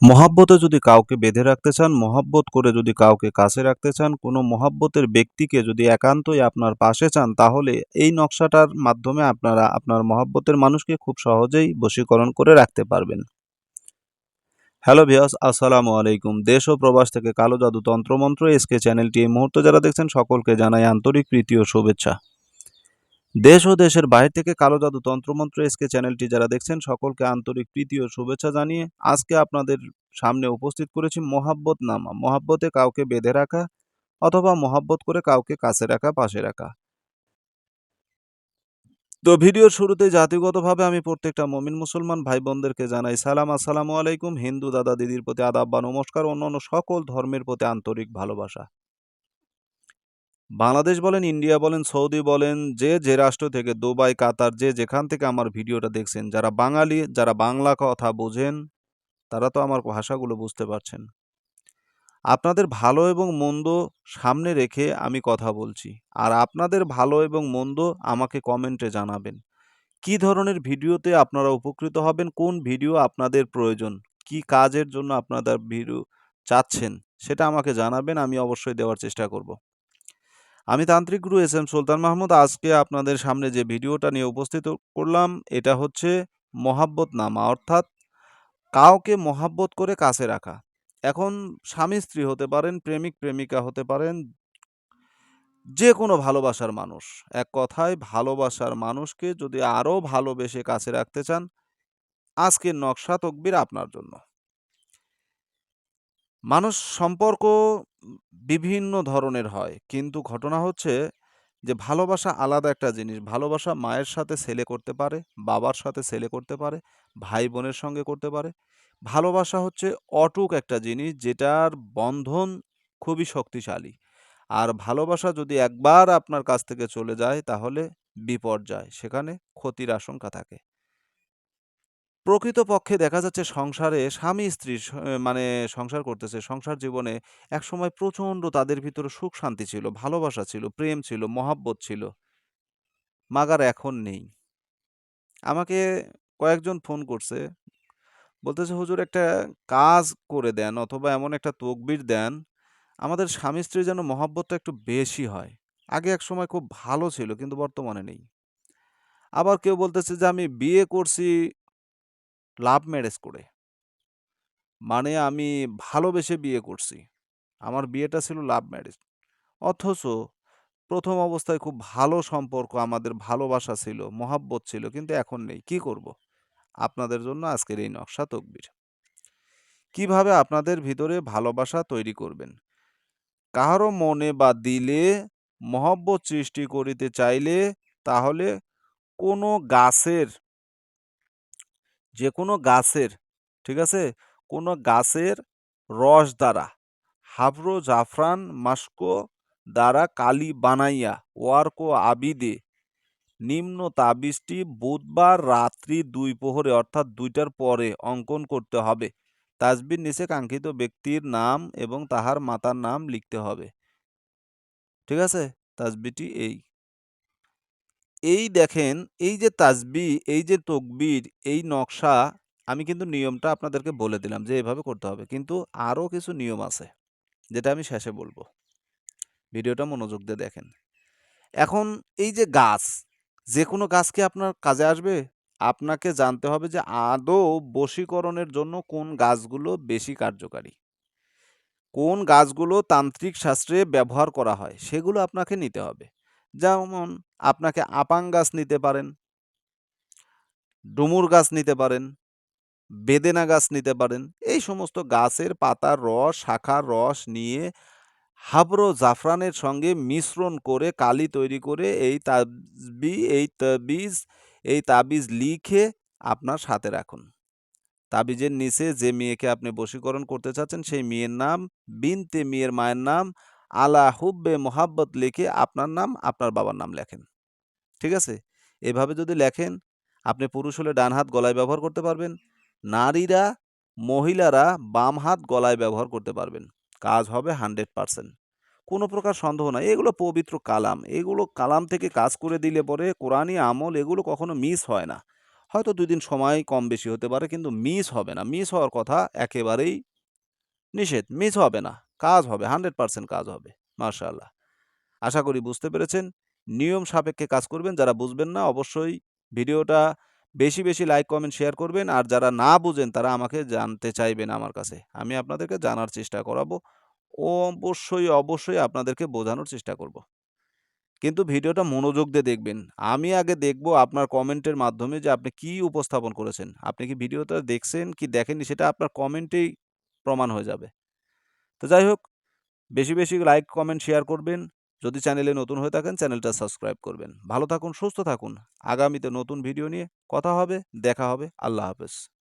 মহাব্বতে যদি কাউকে বেঁধে রাখতে চান, মহাব্বত করে যদি কাউকে কাছে রাখতে চান, কোনো মহাব্বতের ব্যক্তিকে যদি একান্তই আপনার পাশে চান, তাহলে এই নকশাটার মাধ্যমে আপনারা আপনার মহাব্বতের মানুষকে খুব সহজেই বশীকরণ করে রাখতে পারবেন। হ্যালো ভিউয়ার্স, আসসালামু আলাইকুম। দেশ ও প্রবাস থেকে কালো জাদু তন্ত্রমন্ত্র এসকে চ্যানেলটি এই মুহূর্তে যারা দেখছেন সকলকে জানাই আন্তরিক প্রীতি ও শুভেচ্ছা। দেশ ও দেশের বাইরে থেকে কালো জাদু তন্ত্রমন্ত্র এসকে চ্যানেলটি যারা দেখছেন সকলকে আন্তরিক প্রীতি ও শুভেচ্ছা জানিয়ে আজকে আপনাদের সামনে উপস্থিত করেছি মহাব্বত নামা। মহাব্বতে কাউকে বেঁধে রাখা অথবা মহাব্বত করে কাউকে কাছে রাখা, পাশে রাখা। তো ভিডিওর শুরুতে জাতিগতভাবে আমি প্রত্যেকটা মমিন মুসলমান ভাই বোনদেরকে জানাই সালাম, আসসালামু আলাইকুম। হিন্দু দাদা দিদির প্রতি আদাব বা নমস্কার, অন্যান্য সকল ধর্মের প্রতি আন্তরিক ভালোবাসা। বাংলাদেশ বলেন, ইন্ডিয়া বলেন, সৌদি বলেন, যে রাষ্ট্র থেকে, দুবাই, কাতার, যে যেখান থেকে আমার ভিডিওটা দেখছেন, যারা বাঙালি, যারা বাংলা কথা বোঝেন, তারা তো আমার ভাষাগুলো বুঝতে পারছেন। আপনাদের ভালো এবং মন্দ সামনে রেখে আমি কথা বলছি। আর আপনাদের ভালো এবং মন্দ আমাকে কমেন্টে জানাবেন। কি ধরনের ভিডিওতে আপনারা উপকৃত হবেন, কোন ভিডিও আপনাদের প্রয়োজন, কি কাজের জন্য আপনাদের ভিডিও চাচ্ছেন, সেটা আমাকে জানাবেন। আমি অবশ্যই দেওয়ার চেষ্টা করব। আমি তান্ত্রিক গুরু এস এম সুলতান মাহমুদ। আজকে আপনাদের সামনে যে ভিডিওটা নিয়ে উপস্থিত করলাম, এটা হচ্ছে মহাব্বত নামা, অর্থাৎ কাউকে মহাব্বত করে কাছে রাখা। এখন স্বামী স্ত্রী হতে পারেন, প্রেমিক প্রেমিকা হতে পারেন, যে কোনো ভালোবাসার মানুষ। এক কথায় ভালোবাসার মানুষকে যদি আরও ভালোবেসে কাছে রাখতে চান, আজকের নকশা তকবির আপনার জন্য। মানুষ সম্পর্ক বিভিন্ন ধরনের হয়, কিন্তু ঘটনা হচ্ছে যে ভালোবাসা আলাদা একটা জিনিস। ভালোবাসা মায়ের সাথে ছেলে করতে পারে, বাবার সাথে ছেলে করতে পারে, ভাই বোনের সঙ্গে করতে পারে। ভালোবাসা হচ্ছে অটুট একটা জিনিস, যেটার বন্ধন খুবই শক্তিশালী। আর ভালোবাসা যদি একবার আপনার কাছ থেকে চলে যায়, তাহলে বিপর্যয়, সেখানে ক্ষতির আশঙ্কা থাকে। প্রকৃতপক্ষে দেখা যাচ্ছে সংসারে স্বামী স্ত্রী মানে সংসার করতেছে, সংসার জীবনে একসময় প্রচণ্ড তাদের ভিতরে সুখ শান্তি ছিল, ভালোবাসা ছিল, প্রেম ছিল, মহাব্বত ছিল। মাগার এখন নেই। আমাকে কয়েকজন ফোন করছে, বলতেছে হুজুর একটা কাজ করে দেন অথবা এমন একটা তকবির দেন, আমাদের স্বামী স্ত্রী যেন মহাব্বতটা একটু বেশি হয়। আগে একসময় খুব ভালো ছিল, কিন্তু বর্তমানে নেই। আবার কেউ বলতেছে যে আমি বিয়ে করছি লাভ ম্যারেজ করে, মানে আমি ভালোবেসে বিয়ে করছি। আমার বিয়েটা ছিল লাভ ম্যারেজ। অথচ প্রথম অবস্থায় খুব ভালো সম্পর্ক, আমাদের ভালোবাসা ছিল, মহাব্বত ছিল, কিন্তু এখন নেই। কি করব? আপনাদের জন্য আজকের এই নকশা তকবির। কিভাবে আপনাদের ভিতরে ভালোবাসা তৈরি করবেন? কাহারো মনে বা দিলে মহব্বত সৃষ্টি করিতে চাইলে, তাহলে কোনো গাছের, যে কোনো গাছের, ঠিক আছে, কোনো গাছের রস দ্বারা, হাবরো জাফরান মাস্কো দ্বারা কালি বানাইয়া ওয়ার্ক ও আবিদে নিম্ন তাবিজটি বুধবার রাত্রি ২ প্রহরে, অর্থাৎ ২টার পরে অঙ্কন করতে হবে। তাসবির নিচে কাঙ্ক্ষিত ব্যক্তির নাম এবং তাহার মাতার নাম লিখতে হবে। ঠিক আছে? তাসবিহটি এই। এই দেখেন, এই যে তাসবিহ, এই যে তকবীর, এই নকশা, আমি কিন্তু নিয়মটা আপনাদেরকে বলে দিলাম যে এভাবে করতে হবে। কিন্তু আরও কিছু নিয়ম আছে, যেটা আমি শেষে বলবো। ভিডিওটা মনোযোগ দিয়ে দেখেন। এখন এই যে গাছ, যেকোনো গাছ কি আপনার কাজে আসবে? আপনাকে জানতে হবে যে আদৌ বশীকরণের জন্য কোন গাছগুলো বেশি কার্যকারী। কোন গাছগুলো তান্ত্রিক শাস্ত্রে ব্যবহার করা হয়, সেগুলো আপনাকে নিতে হবে। যেমন আপনাকে আপাং গাছ নিতে পারেন, ডুমুর গাছ নিতে পারেন, বেদেনা গাছ নিতে পারেন। এই সমস্ত গাছের পাতার রস, শাখার রস নিয়ে হাবরো জাফরানের সঙ্গে মিশ্রণ করে কালি তৈরি করে এই তাবিজ লিখে আপনার সাথে রাখুন। তাবিজের নিচে যে মেয়েকে আপনি বশীকরণ করতে চাচ্ছেন, সেই মেয়ের নাম, বিনতে মেয়ের মায়ের নাম, আলা হুব্বে মোহাব্বত লিখে আপনার নাম, আপনার বাবার নাম লেখেন। ঠিক আছে? এভাবে যদি লেখেন, আপনি পুরুষ হলে ডান হাত গলায় ব্যবহার করতে পারবেন। নারীরা, মহিলারা বাম হাত গলায় ব্যবহার করতে পারবেন। কাজ হবে 100%। কোনো প্রকার সন্দেহ নাই। এগুলো পবিত্র কালাম। এগুলো কালাম থেকে কাজ করে দিলে পরে কোরআনি আমল এগুলো কখনো মিস হয় না। হয়তো ২ দিন সময় কম বেশি হতে পারে কিন্তু মিস হবে না। মিস হওয়ার কথা একেবারেই নিষেধ। মিস হবে না। কাজ হবে, 100% কাজ হবে। মাশাআল্লাহ। আশা করি বুঝতে পেরেছেন। নিয়ম সাপেক্ষে কাজ করবেন। যারা বুঝবেন না অবশ্যই ভিডিওটা বেশি, বেশি লাইক, কমেন্ট, শেয়ার করবেন। আর যারা না বুঝেন তারা আমাকে জানতে চাইবেন আমার কাছে। আমি আপনাদেরকে জানার চেষ্টা করাবো। অবশ্যই, অবশ্যই আপনাদেরকে বোঝানোর চেষ্টা করব। কিন্তু ভিডিওটা মনোযোগ দিয়ে দেখবেন। আমি আগে দেখব আপনার কমেন্টের মাধ্যমে যে আপনি কি উপস্থাপন করেছেন। আপনি কি ভিডিওটা দেখছেন কি দেখেননি সেটা আপনার কমেন্টেই প্রমাণ হয়ে যাবে। তো যাই হোক, বেশি, বেশি লাইক, কমেন্ট, শেয়ার করবেন। যদি চ্যানেলে নতুন হয়ে থাকেন চ্যানেলটা সাবস্ক্রাইব করবেন। ভালো থাকুন, সুস্থ থাকুন। আগামীতে নতুন ভিডিও নিয়ে কথা হবে, দেখা হবে। আল্লাহ হাফেজ।